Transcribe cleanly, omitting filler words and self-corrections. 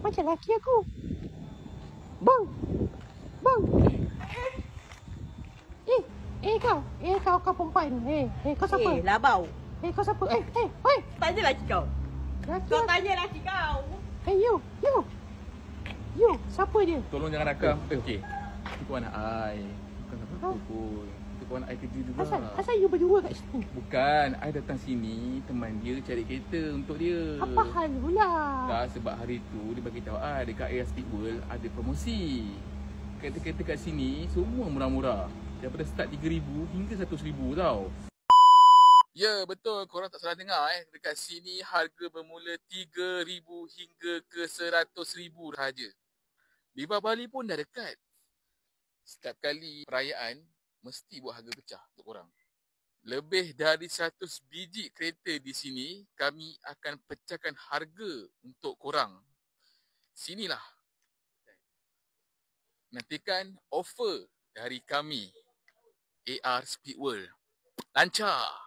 macam laki aku. Bang. Bang. Kau perempuan. Kau siapa? Labau. Kau siapa? Oi. Tanya laki kau. Laki Kau tanya laki kau. You, siapa dia? Tolong jangan rakam. Okey. Itu kawan ai. Bukan apa-apa pun. Itu kawan ai kerja juga. Asal you berdua kat sini? Bukan, ai datang sini teman dia cari kereta untuk dia. Apa hal pula? Tak, sebab hari tu dia bagi tahu ai dekat Air Speed World ada promosi. Kereta-kereta kat sini semua murah-murah. Daripada start 3,000 hingga 100,000 tau. Ya, betul. Korang tak salah dengar Dekat sini harga bermula 3,000 hingga ke 100,000 sahaja. Viva Bali pun dah dekat. Setiap kali perayaan, mesti buat harga pecah untuk korang. Lebih dari 100 biji kereta di sini, kami akan pecahkan harga untuk korang. Sinilah. Nantikan offer dari kami. AR Speed World. Lancar!